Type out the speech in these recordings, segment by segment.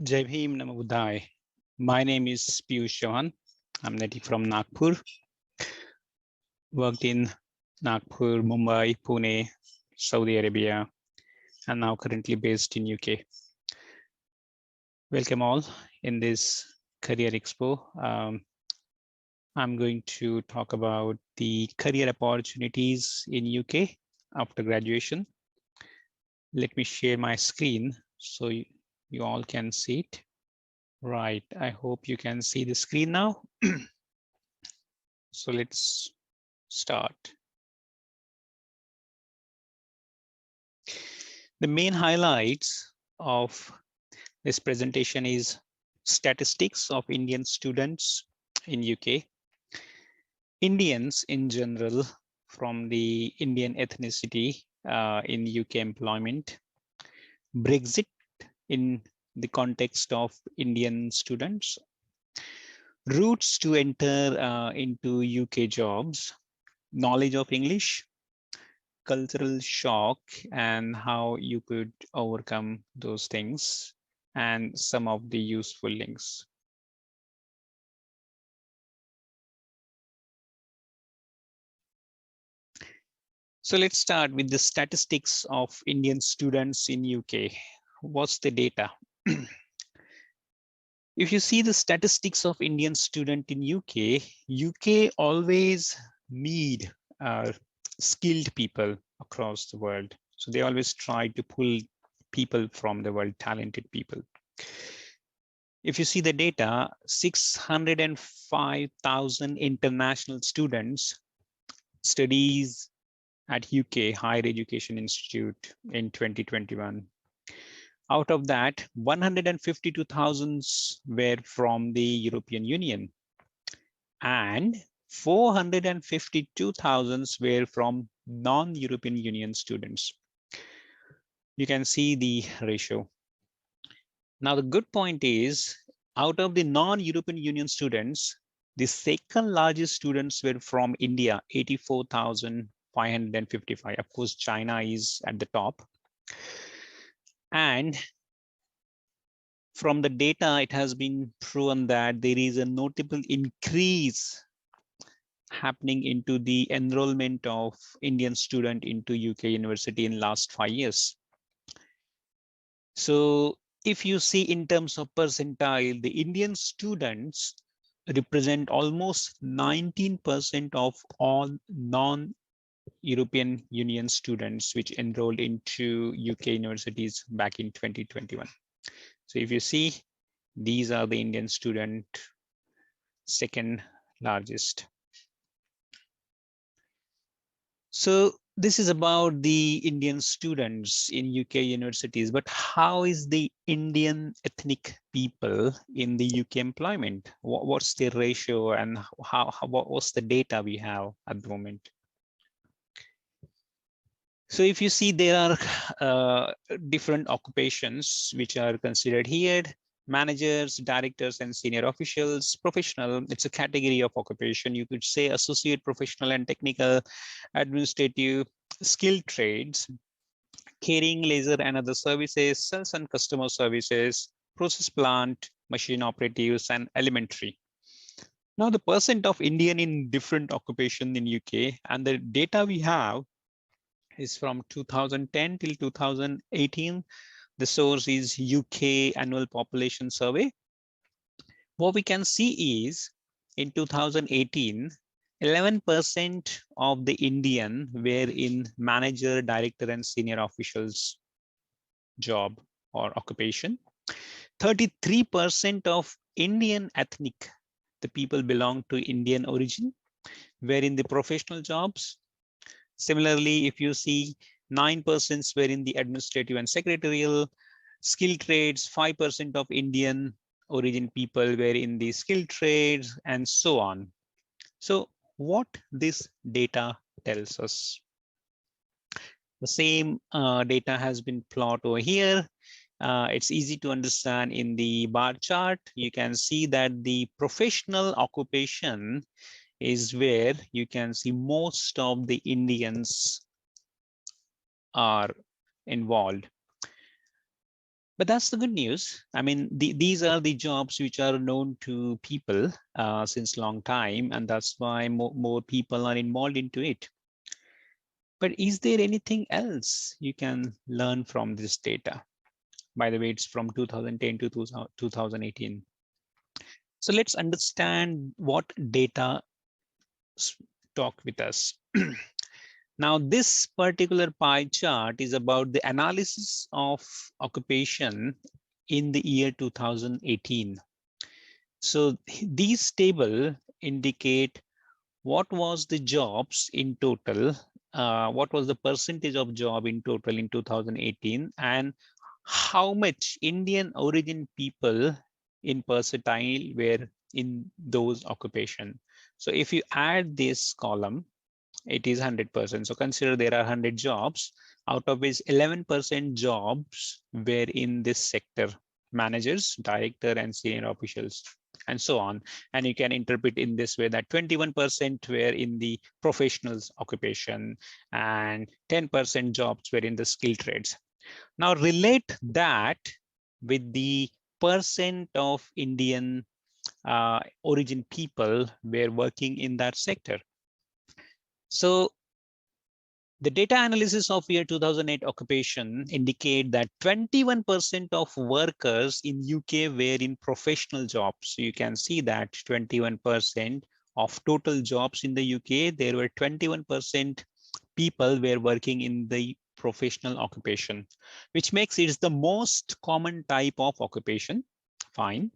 Jai Bhim Namo Buddhaya. My name is Piyush Chauhan. I'm native from Nagpur. Worked in Nagpur, Mumbai, Pune, Saudi Arabia, and now currently based in UK. Welcome all in this Career Expo. I'm going to talk about the career opportunities in UK after graduation. Let me share my screen so you all can see it. Right, I hope you can see the screen now. So let's start. The main highlights of this presentation is statistics of Indian students in UK, Indians in general from the Indian ethnicity in UK employment, Brexit in the context of Indian students, routes to enter into UK jobs, knowledge of English, cultural shock and how you could overcome those things, and some of the useful links. So let's start with the statistics of Indian students in UK. What's the data? If you see the statistics of Indian student in UK always need skilled people across the world. So they always try to pull people from the world, talented people. If you see the data, 605,000 international students studies at UK Higher Education Institute in 2021. Out of that, 152,000 were from the European Union and 452,000 were from non-European Union students. You can see the ratio. Now, the good point is, out of the non-European Union students, the second largest students were from India, 84,555. Of course, China is at the top. And from the data, it has been proven that there is a notable increase happening into the enrollment of Indian student into UK university in last 5 years. So if you see in terms of percentile, the Indian students represent almost 19% of all non-European Union students which enrolled into UK universities back in 2021. So if you see, these are the Indian student second largest. So this is about the Indian students in UK universities, but how is the Indian ethnic people in the UK employment? What's the ratio and what's the data we have at the moment? So if you see, there are different occupations which are considered here: managers, directors, and senior officials. Professional, it's a category of occupation. You could say associate, professional, and technical, administrative, skilled trades, carrying laser and other services, sales and customer services, process plant, machine operatives, and elementary. Now, the percent of Indian in different occupation in UK and the data we have is from 2010 till 2018. The source is UK Annual Population Survey. What we can see is in 2018, 11% of the Indian were in manager, director, and senior officials job or occupation. 33% of Indian ethnic, the people belong to Indian origin, were in the professional jobs. Similarly, if you see, 9% were in the administrative and secretarial, skilled trades, 5% of Indian origin people were in the skilled trades, and so on. So what this data tells us? The same data has been plotted over here. It's easy to understand in the bar chart. You can see that the professional occupation is where you can see most of the Indians are involved. But that's the good news. I mean, these are the jobs which are known to people since long time, and that's why more people are involved into it. But is there anything else you can learn from this data? By the way, it's from 2010 to 2018. So let's understand what data talk with us. Now, this particular pie chart is about the analysis of occupation in the year 2018. So these table indicate what was the jobs in total, what was the percentage of job in total in 2018, and how much Indian origin people in percentile were in those occupation. So if you add this column, it is 100%. So consider there are 100 jobs, out of which 11% jobs were in this sector: managers, director, and senior officials, and so on. And you can interpret in this way that 21% were in the professionals occupation and 10% jobs were in the skilled trades. Now relate that with the percent of Indian origin people were working in that sector. So the data analysis of year 2008 occupation indicate that 21% of workers in UK were in professional jobs. So you can see that 21% of total jobs in the UK, there were 21% people were working in the professional occupation, which makes it the most common type of occupation. Fine.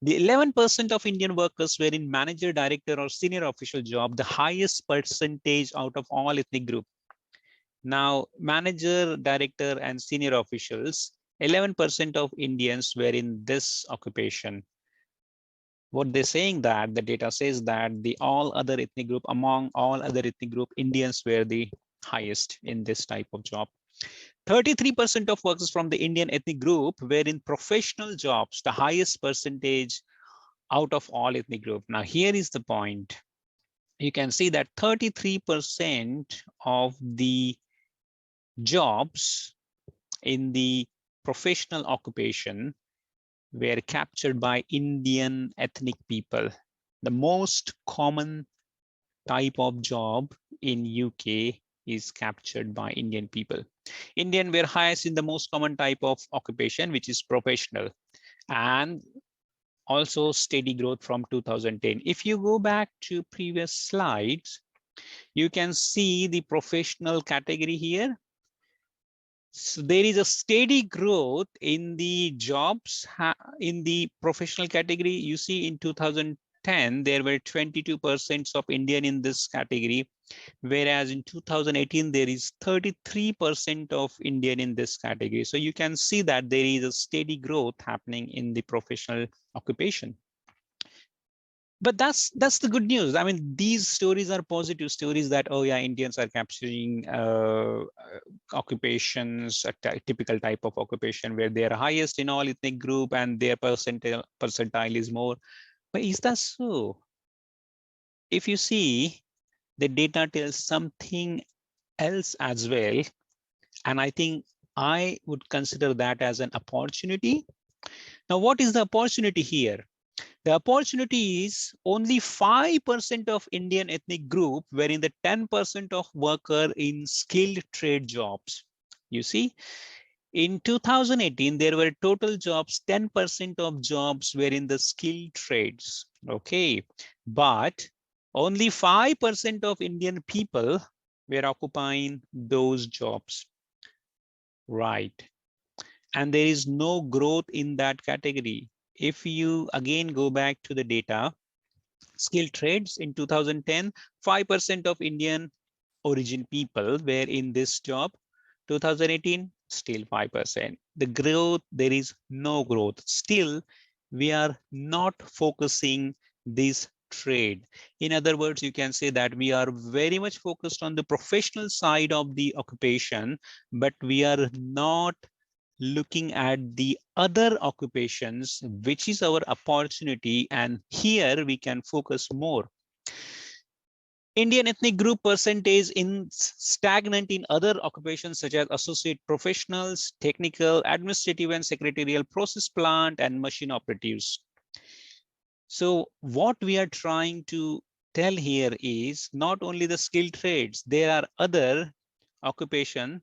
The 11% of Indian workers were in manager, director, or senior official job, the highest percentage out of all ethnic groups. Now, manager, director, and senior officials, 11% of Indians were in this occupation. What they're saying that the data says that the all other ethnic group, among all other ethnic group, Indians were the highest in this type of job. 33% of workers from the Indian ethnic group were in professional jobs, the highest percentage out of all ethnic group. Now, here is the point. You can see that 33% of the jobs in the professional occupation were captured by Indian ethnic people. The most common type of job in UK is captured by Indian people. Indian were highest in the most common type of occupation, which is professional, and also steady growth from 2010. If you go back to previous slides, you can see the professional category here. So there is a steady growth in the jobs in the professional category. You see in 2010, there were 22% of Indian in this category, whereas in 2018, there is 33% of Indian in this category. So you can see that there is a steady growth happening in the professional occupation. But that's the good news. I mean, these stories are positive stories that, oh yeah, Indians are capturing occupations, a typical type of occupation where they are highest in all ethnic group and their percentile is more. But is that so? If you see, the data tells something else as well. And I think I would consider that as an opportunity. Now, what is the opportunity here? The opportunity is only 5% of Indian ethnic group were in the 10% of worker in skilled trade jobs. You see, in 2018, there were total jobs, 10% of jobs were in the skilled trades. Okay, but only 5% of Indian people were occupying those jobs. Right. And there is no growth in that category. If you again go back to the data, skilled trades in 2010, 5% of Indian origin people were in this job. 2018, still 5%. The growth, there is no growth. Still, we are not focusing this trade. In other words, you can say that we are very much focused on the professional side of the occupation, but we are not looking at the other occupations, which is our opportunity. And here we can focus more. Indian ethnic group percentage in stagnant in other occupations such as associate professionals, technical, administrative and secretarial, process plant and machine operatives. So what we are trying to tell here is not only the skilled trades, there are other occupation,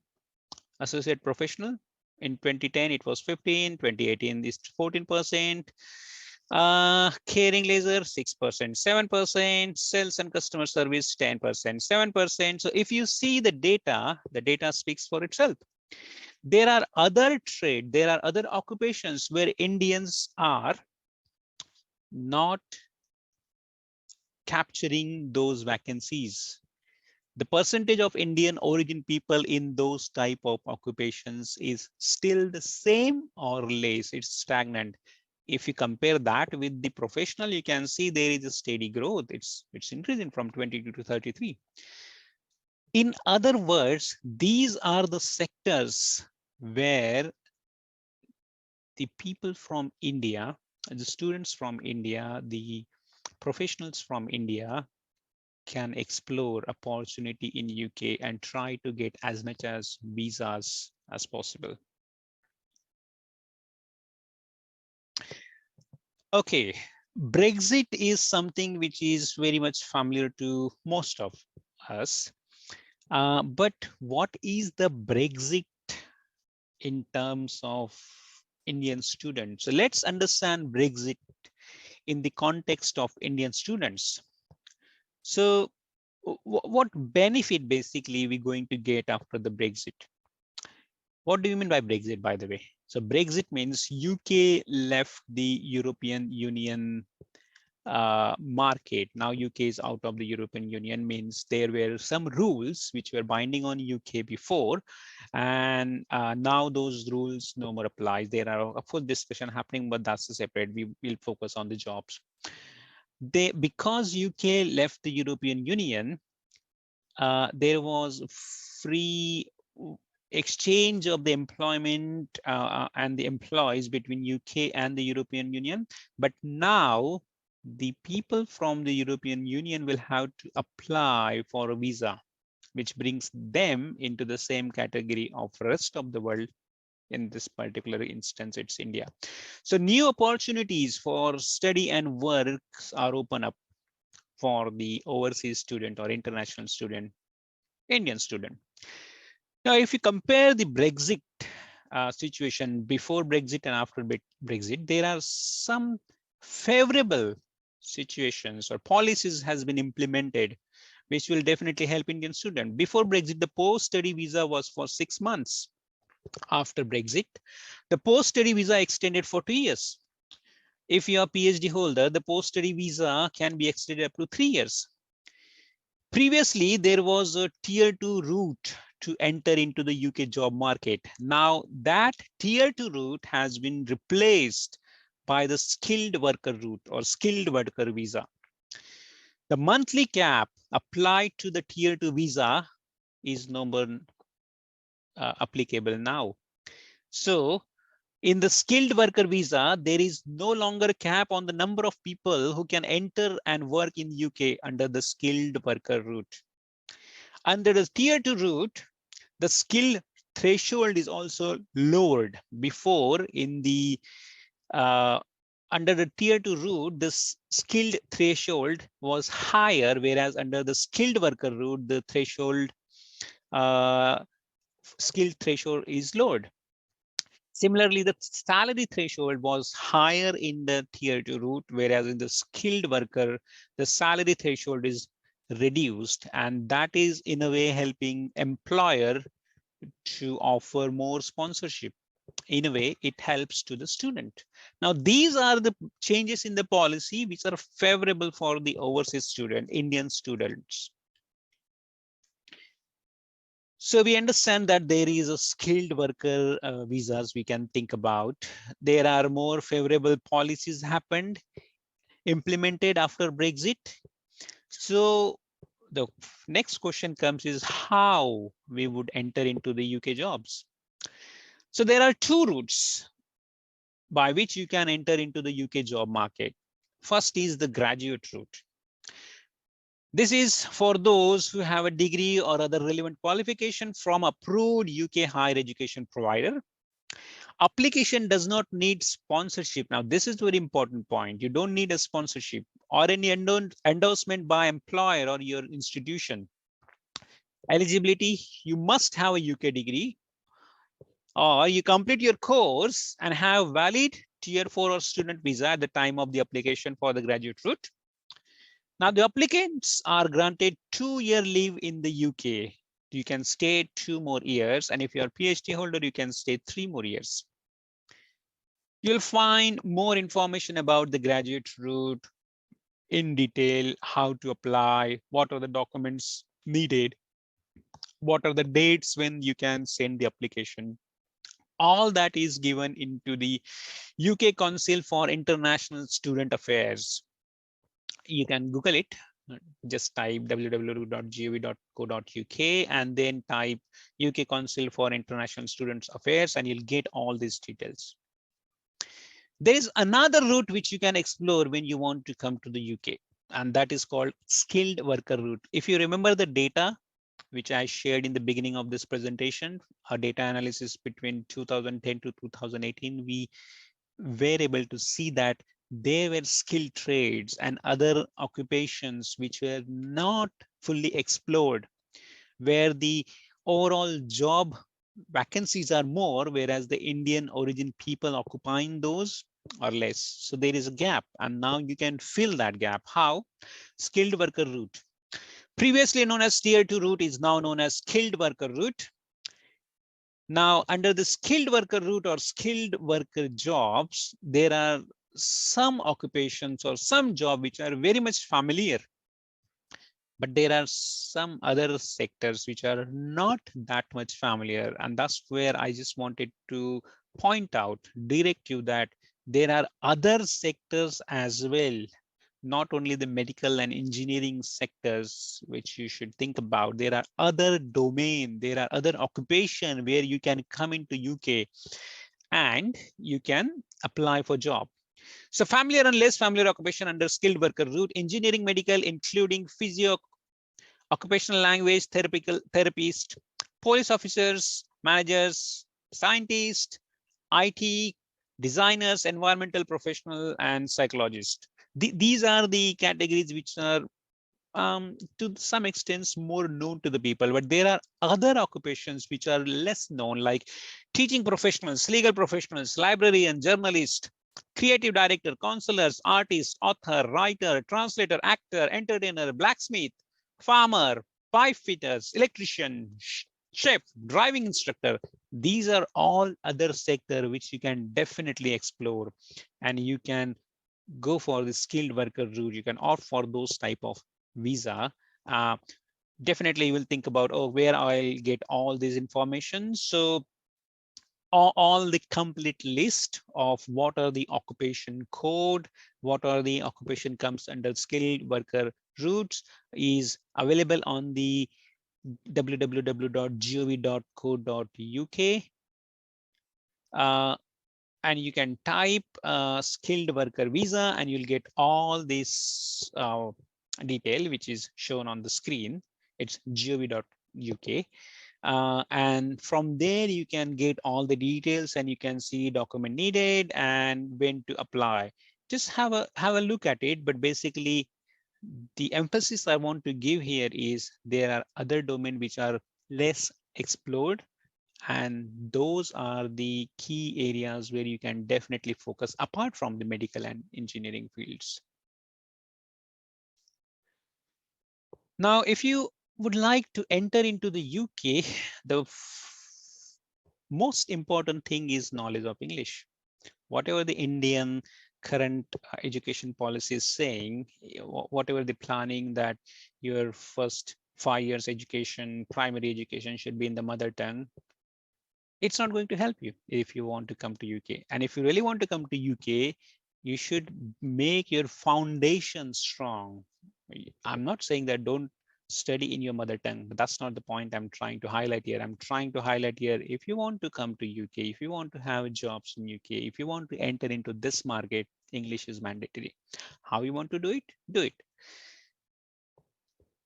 associate professional. In 2010, it was 15, 2018 is 14%. Caring laser 6%, 7%, sales and customer service 10%, 7%. So if you see the data speaks for itself. There are other trade, there are other occupations where Indians are not capturing those vacancies. The percentage of Indian origin people in those type of occupations is still the same or less. It's stagnant. If you compare that with the professional, you can see there is a steady growth. It's increasing from 22 to 33. In other words, these are the sectors where the people from India, the students from India, the professionals from India can explore opportunity in UK and try to get as much as visas as possible. Okay, Brexit is something which is very much familiar to most of us. But what is the Brexit in terms of Indian students? So let's understand Brexit in the context of Indian students. So what benefit basically we going to get after the Brexit? What do you mean by Brexit, by the way? So Brexit means UK left the European Union market. Now UK is out of the European Union, means there were some rules which were binding on UK before, and now those rules no more applies. There are a full discussion happening, but that's separate. We will focus on the jobs. Because UK left the European Union, there was free exchange of the employment and the employees between UK and the European Union. But now the people from the European Union will have to apply for a visa, which brings them into the same category of rest of the world. In this particular instance, it's India. So new opportunities for study and work are open up for the overseas student or international student, Indian student. Now, if you compare the Brexit situation before Brexit and after Brexit, there are some favorable situations or policies has been implemented, which will definitely help Indian students. Before Brexit, the post-study visa was for 6 months. After Brexit, the post-study visa extended for 2 years. If you are a PhD holder, the post-study visa can be extended up to 3 years. Previously, there was a tier 2 route to enter into the UK job market. Now that tier 2 route has been replaced by the skilled worker route or skilled worker visa. The monthly cap applied to the tier 2 visa is no more applicable now. So in the skilled worker visa, there is no longer a cap on the number of people who can enter and work in UK under the skilled worker route. Under the tier 2 route, the skill threshold is also lowered. Before, in the under the tier 2 route, this skilled threshold was higher, whereas under the skilled worker route, the threshold skilled threshold is lowered. Similarly, the salary threshold was higher in the tier 2 route, whereas in the skilled worker, the salary threshold is reduced, and that is in a way helping employer to offer more sponsorship. In a way, it helps to the student. Now, these are the changes in the policy which are favorable for the overseas student, Indian students. So we understand that there is a skilled worker visas we can think about. There are more favorable policies happened, implemented after Brexit. So the next question comes is how we would enter into the UK jobs. So there are two routes by which you can enter into the UK job market. First is the graduate route. This is for those who have a degree or other relevant qualification from approved UK higher education provider. Application does not need sponsorship. Now, this is a very important point. You don't need a sponsorship or any endorsement by employer or your institution. Eligibility, you must have a UK degree, or you complete your course and have valid tier 4 or student visa at the time of the application for the graduate route. Now, the applicants are granted 2-year leave in the UK. You can stay 2 more years. And if you're a PhD holder, you can stay 3 more years. You'll find more information about the graduate route in detail, how to apply, what are the documents needed, what are the dates when you can send the application. All that is given into the UK Council for International Student Affairs. You can Google it. Just type www.gov.co.uk and then type UK Council for International Students Affairs, and you'll get all these details. There is another route which you can explore when you want to come to the UK, and that is called skilled worker route. If you remember the data which I shared in the beginning of this presentation, our data analysis between 2010 to 2018, we were able to see that there were skilled trades and other occupations which were not fully explored, where the overall job vacancies are more, whereas the Indian origin people occupying those are less. So there is a gap, and now you can fill that gap. How? Skilled worker route. Previously known as tier 2 route is now known as skilled worker route. Now, under the skilled worker route or skilled worker jobs, there are some occupations or some jobs which are very much familiar, but there are some other sectors which are not that much familiar. And that's where I just wanted to point out, direct you that there are other sectors as well, not only the medical and engineering sectors, which you should think about. There are other domain, there are other occupation where you can come into UK and you can apply for job. So familiar and less familiar occupation under skilled worker route: engineering, medical, including physio, occupational language, therapist, police officers, managers, scientists, IT, designers, environmental professional, and psychologists. These are the categories which are to some extent more known to the people, but there are other occupations which are less known, like teaching professionals, legal professionals, librarian, journalist, creative director, counselors, artist, author, writer, translator, actor, entertainer, blacksmith, farmer, pipe fitters, electrician, chef, driving instructor. These are all other sector which you can definitely explore, and you can go for the skilled worker route. You can opt for those type of visa. Definitely you will think about, oh, where I'll get all this information. So all the complete list of what are the occupation code, what are the occupation comes under skilled worker routes is available on the www.gov.co.uk. And you can type skilled worker visa and you'll get all this detail, which is shown on the screen. It's gov.uk. And from there, you can get all the details and you can see document needed and when to apply. Just have a look at it. But basically, the emphasis I want to give here is there are other domains which are less explored, and those are the key areas where you can definitely focus apart from the medical and engineering fields. Now, if you would like to enter into the UK, the most important thing is knowledge of English. Whatever the Indian current education policy is saying, whatever the planning that your first 5 years education, primary education should be in the mother tongue, it's not going to help you if you want to come to UK. And if you really want to come to UK, you should make your foundation strong. I'm not saying that don't study in your mother tongue, but that's not the point I'm trying to highlight here. I'm trying to highlight here, if you want to come to UK, if you want to have jobs in UK, if you want to enter into this market, English is mandatory. How you want to do it? Do it.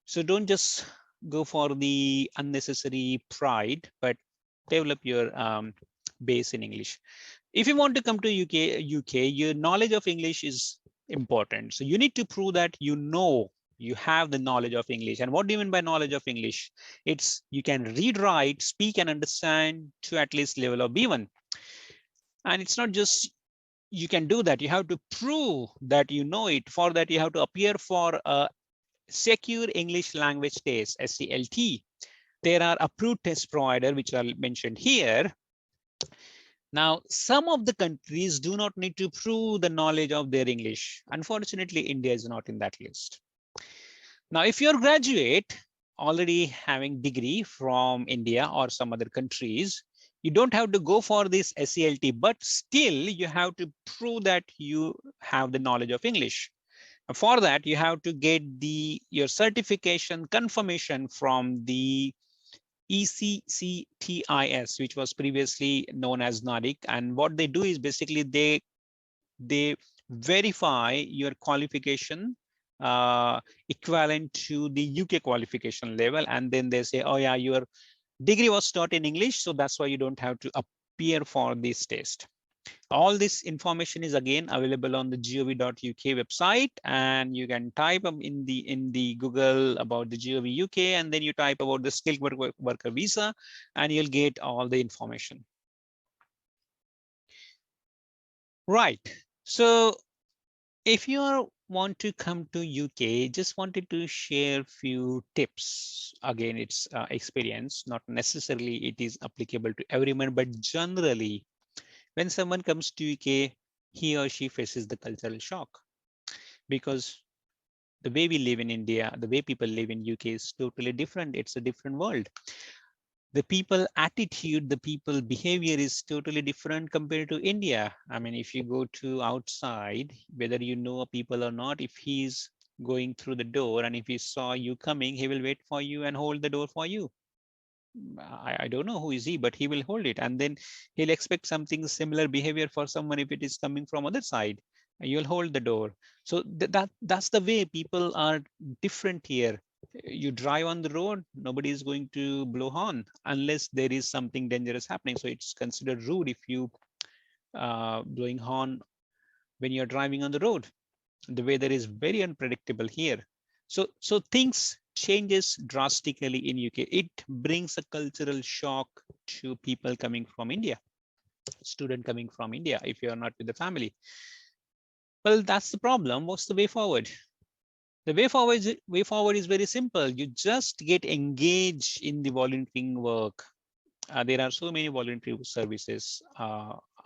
So don't just go for the unnecessary pride, but develop your base in English. If you want to come to UK, your knowledge of English is important. So you need to prove that you have the knowledge of English. And what do you mean by knowledge of English? It's you can read, write, speak, and understand to at least level of B1. And it's not just you can do that. You have to prove that you know it. For that, you have to appear for a secure English language test, SCLT. There are approved test provider, which are mentioned here. Now, some of the countries do not need to prove the knowledge of their English. Unfortunately, India is not in that list. Now, if you're a graduate already having degree from India or some other countries, you don't have to go for this SCLT, but still you have to prove that you have the knowledge of English. For that, you have to get your certification confirmation from the ECCTIS, which was previously known as NADIC. And what they do is basically they verify your qualification equivalent to the UK qualification level. And then they say, oh yeah, your degree was taught in English, so that's why you don't have to appear for this test. All this information is again available on the gov.uk website, and you can type in the Google about the Gov UK, and then you type about the skilled worker visa, and you'll get all the information. Right. So if you want to come to UK, just wanted to share few tips. Again, it's experience, not necessarily it is applicable to everyone, but generally when someone comes to UK, he or she faces the cultural shock, because the way we live in India, the way people live in UK is totally different. It's a different world. The people attitude, the people behavior is totally different compared to India. I mean, if you go to outside, whether you know people or not, if he's going through the door and if he saw you coming, he will wait for you and hold the door for you. I don't know who is he, but he will hold it. And then he'll expect something similar behavior for someone if it is coming from other side. You'll hold the door. So that's the way people are different here. You drive on the road, nobody is going to blow horn unless there is something dangerous happening. So it's considered rude if you blowing horn when you're driving on the road. The weather is very unpredictable here. So things changes drastically in UK. It brings a cultural shock to people coming from India, student coming from India, if you're not with the family. Well, that's the problem. What's the way forward? The way forward is very simple. You just get engaged in the volunteering work. There are so many voluntary services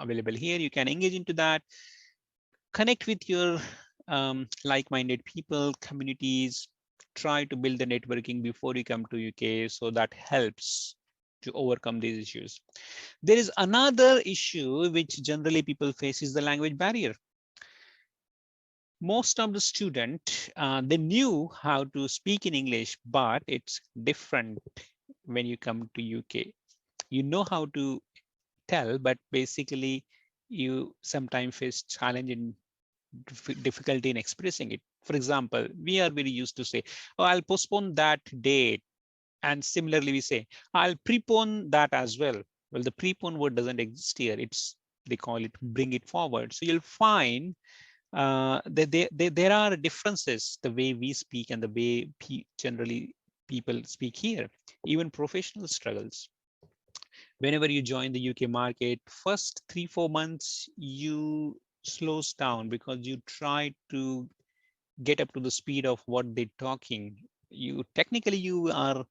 available here. You can engage into that. Connect with your like-minded people, communities. Try to build the networking before you come to UK, so that helps to overcome these issues. There is another issue which generally people face is the language barrier. Most of the student, they knew how to speak in English, but it's different when you come to UK. You know how to tell, but basically you sometimes face challenge in difficulty in expressing it. For example, we are very used to say, oh, I'll postpone that date. And similarly, we say, I'll prepone that as well. Well, the prepone word doesn't exist here. They call it bring it forward. So you'll find there are differences, the way we speak and the way generally people speak here, even professional struggles. Whenever you join the UK market, first 3-4 months, you slows down because you try to get up to the speed of what they're talking. You technically you are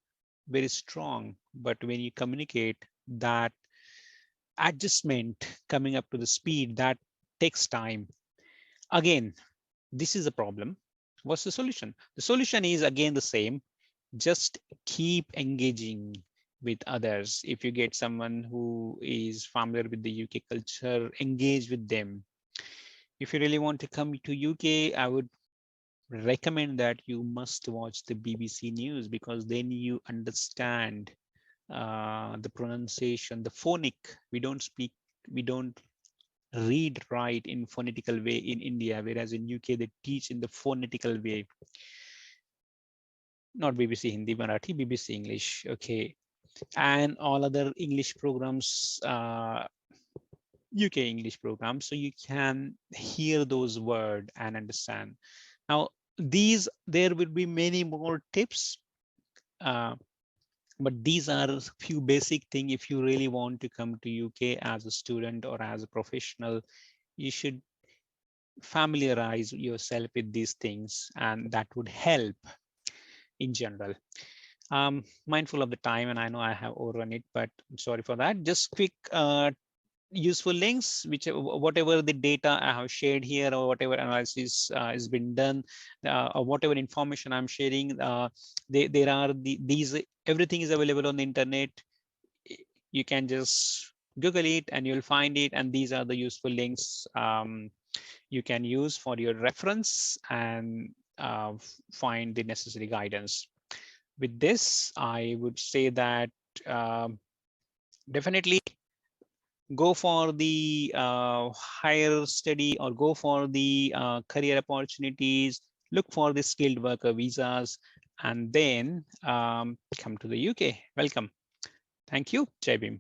very strong, but when you communicate, that adjustment coming up to the speed, that takes time. Again, this is a problem. What's the solution? The solution is again the same. Just keep engaging with others. If you get someone who is familiar with the UK culture, engage with them. If you really want to come to UK, I would recommend that you must watch the BBC News, because then you understand the pronunciation, the phonic. We don't read right in phonetical way in India, whereas in UK they teach in the phonetical way. not BBC Hindi, Marathi, BBC English. Okay. And all other English programs, UK English programs. So you can hear those words and understand. Now, there will be many more tips. But these are a few basic things. If you really want to come to UK as a student or as a professional, you should familiarize yourself with these things, and that would help in general. Mindful of the time, and I know I have overrun it, but I'm sorry for that. Just quick useful links, which whatever the data I have shared here, or whatever analysis has been done, or whatever information I'm sharing, there are these, everything is available on the internet. You can just Google it and you'll find it, and these are the useful links you can use for your reference and find the necessary guidance. With this, I would say that definitely go for the higher study, or go for the career opportunities, look for the skilled worker visas, and then come to the UK. Welcome. Thank you. Jai Bhim.